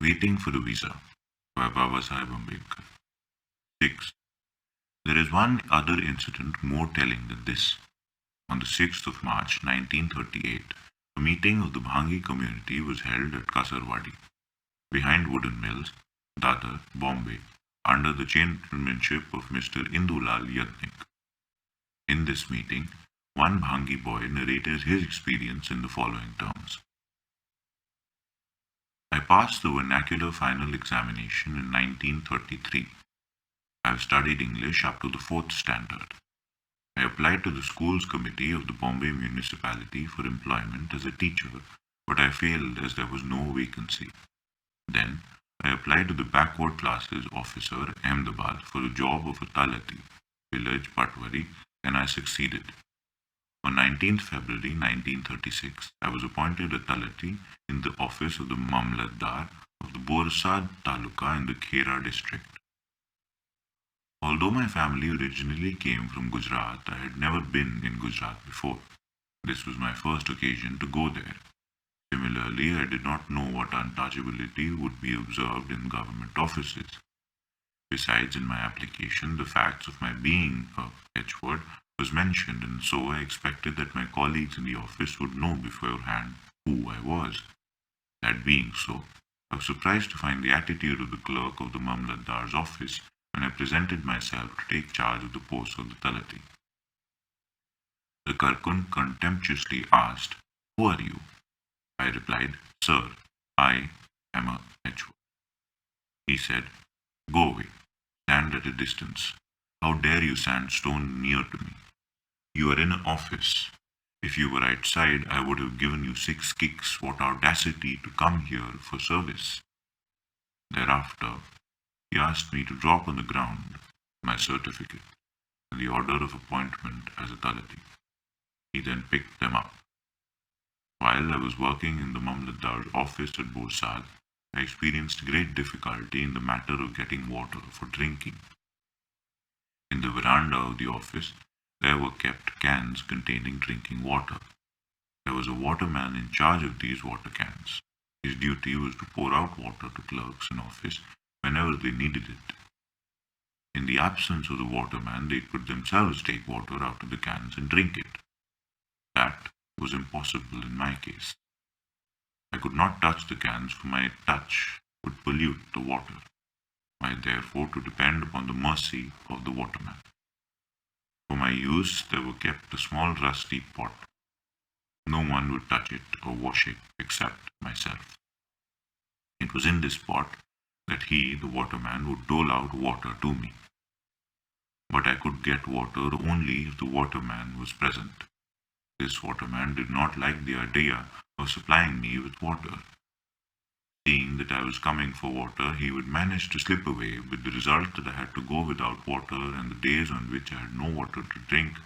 Waiting for a visa by Baba Sahib Ambedkar. 6. There is one other incident more telling than this. On the 6th of March 1938, a meeting of the Bhangi community was held at Kasarwadi, behind wooden mills, Dadar, Bombay, under the chairmanship of Mr. Indulal Yadnik. In this meeting, one Bhangi boy narrated his experience in the following terms. I passed the vernacular final examination in 1933. I have studied English up to the 4th standard. I applied to the schools committee of the Bombay municipality for employment as a teacher, but I failed as there was no vacancy. Then, I applied to the backward classes officer Ahmedabad for a job of a Talati, village Patwari, and I succeeded. On 19th February 1936, I was appointed a Talati in the office of the Mamlatdar of the Borsad Taluka in the Khera district. Although my family originally came from Gujarat, I had never been in Gujarat before. This was my first occasion to go there. Similarly, I did not know what untouchability would be observed in government offices. Besides, in my application, the facts of my being a H-word was mentioned, and so I expected that my colleagues in the office would know beforehand who I was. That being so, I was surprised to find the attitude of the clerk of the Mamlatdar's office when I presented myself to take charge of the post of the Talati. The Karkun contemptuously asked, "Who are you?" I replied, "Sir, I am a H-word." He said, "Go away, stand at a distance. How dare you stand stone near to me? You are in an office. If you were outside, I would have given you 6 kicks. What audacity to come here for service." Thereafter, he asked me to drop on the ground my certificate and the order of appointment as a Talati. He then picked them up. While I was working in the Mamlatdar's office at Borsad, I experienced great difficulty in the matter of getting water for drinking. In the veranda of the office, there were kept cans containing drinking water. There was a waterman in charge of these water cans. His duty was to pour out water to clerks in office whenever they needed it. In the absence of the waterman, they could themselves take water out of the cans and drink it. That was impossible in my case. I could not touch the cans, for my touch would pollute the water. I had therefore to depend upon the mercy of the waterman. For my use, there were kept a small rusty pot. No one would touch it or wash it except myself. It was in this pot that he, the waterman, would dole out water to me. But I could get water only if the waterman was present. This waterman did not like the idea of supplying me with water. Seeing that I was coming for water, he would manage to slip away, with the result that I had to go without water, and the days on which I had no water to drink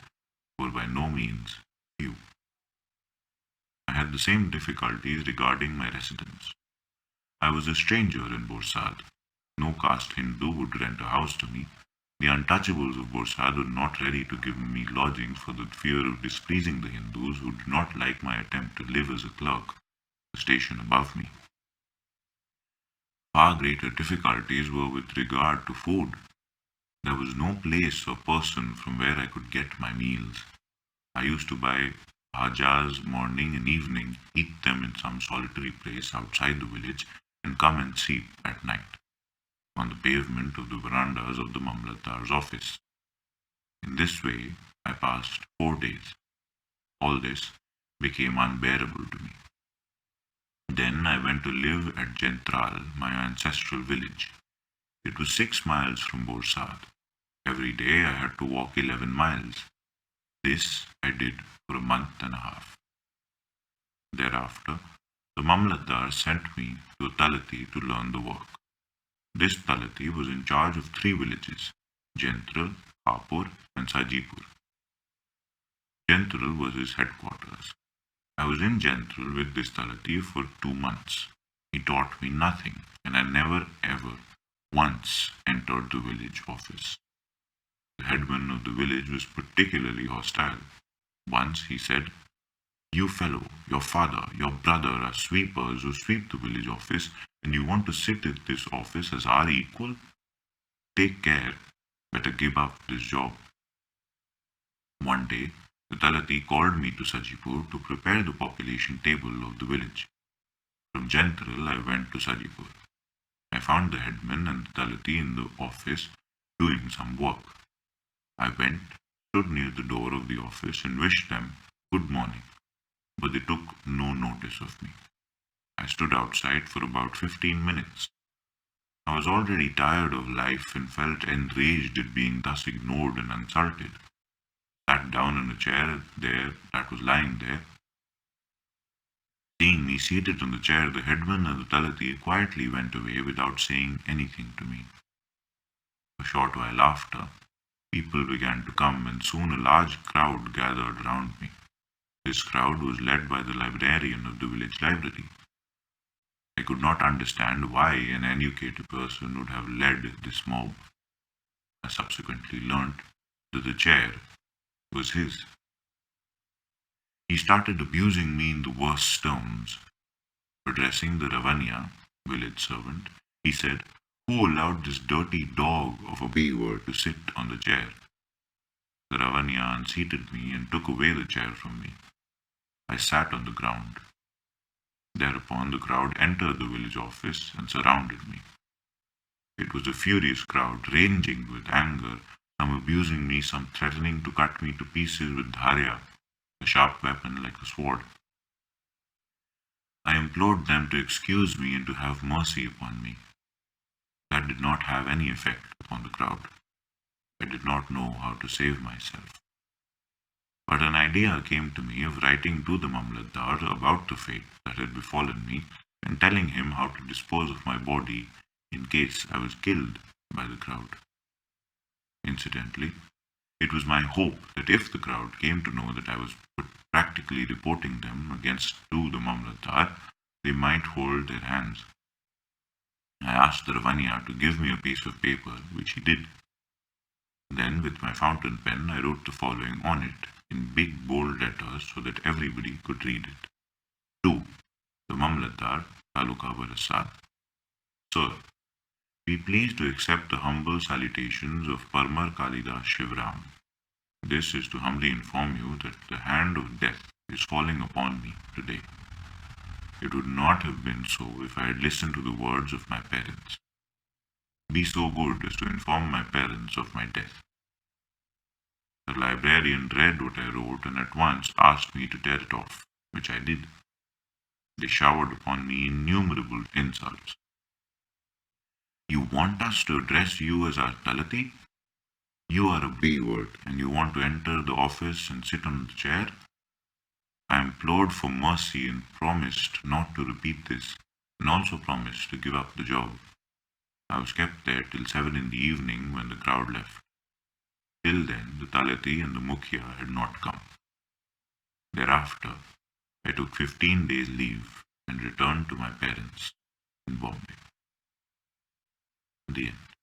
were by no means few. I had the same difficulties regarding my residence. I was a stranger in Borsad. No caste Hindu would rent a house to me. The untouchables of Borsad were not ready to give me lodgings for the fear of displeasing the Hindus who did not like my attempt to live as a clerk, the station above me. Far greater difficulties were with regard to food. There was no place or person from where I could get my meals. I used to buy bhajas morning and evening, eat them in some solitary place outside the village, and come and sleep at night on the pavement of the verandas of the Mamlatdar's office. In this way, I passed 4 days. All this became unbearable to me. Then I went to live at Jentral, my ancestral village. It was 6 miles from Borsad. Every day I had to walk 11 miles. This I did for a month and a half. Thereafter, the Mamlatdar sent me to a Talati to learn the work. This Talati was in charge of 3 villages, Jentral, Hapur, and Sajipur. Jentral was his headquarters. I was in Jentral with this Talati for 2 months. He taught me nothing, and I never ever once entered the village office. The headman of the village was particularly hostile. Once he said, "You fellow, your father, your brother are sweepers who sweep the village office, and you want to sit at this office as our equal? Take care. Better give up this job. One day, the Talati called me to Sajipur to prepare the population table of the village. From Jentral, I went to Sajipur. I found the headman and the Talati in the office doing some work. I went, stood near the door of the office and wished them good morning, but they took no notice of me. I stood outside for about 15 minutes. I was already tired of life and felt enraged at being thus ignored and insulted. Sat down in a chair there that was lying there. Seeing me seated on the chair, the headman and the Talati quietly went away without saying anything to me. A short while after, people began to come, and soon a large crowd gathered round me. This crowd was led by the librarian of the village library. I could not understand why an educated person would have led this mob. I subsequently learnt that the chair was his. He started abusing me in the worst terms. Addressing the Ravanya, village servant, he said, "Who allowed this dirty dog of a beaver to sit on the chair?" The Ravanya unseated me and took away the chair from me. I sat on the ground. Thereupon the crowd entered the village office and surrounded me. It was a furious crowd, raging with anger, some abusing me, some threatening to cut me to pieces with dharya, a sharp weapon like a sword. I implored them to excuse me and to have mercy upon me. That did not have any effect upon the crowd. I did not know how to save myself. But an idea came to me of writing to the Mamlatdar about the fate that had befallen me and telling him how to dispose of my body in case I was killed by the crowd. Incidentally, it was my hope that if the crowd came to know that I was practically reporting them against to the Mamlatdar, they might hold their hands. I asked the Ravanya to give me a piece of paper, which he did. Then, with my fountain pen, I wrote the following on it, in big bold letters so that everybody could read it. To the Mamlatdar, Taluka Barasat. Sir, be pleased to accept the humble salutations of Parmar Kalidas Shivram. This is to humbly inform you that the hand of death is falling upon me today. It would not have been so if I had listened to the words of my parents. Be so good as to inform my parents of my death. The librarian read what I wrote and at once asked me to tear it off, which I did. They showered upon me innumerable insults. You want us to address you as our Talati? You are a B-word and you want to enter the office and sit on the chair? I implored for mercy and promised not to repeat this, and also promised to give up the job. I was kept there till 7 in the evening when the crowd left. Till then, the Talati and the Mukhya had not come. Thereafter, I took 15 days leave and returned to my parents in Bombay. The end.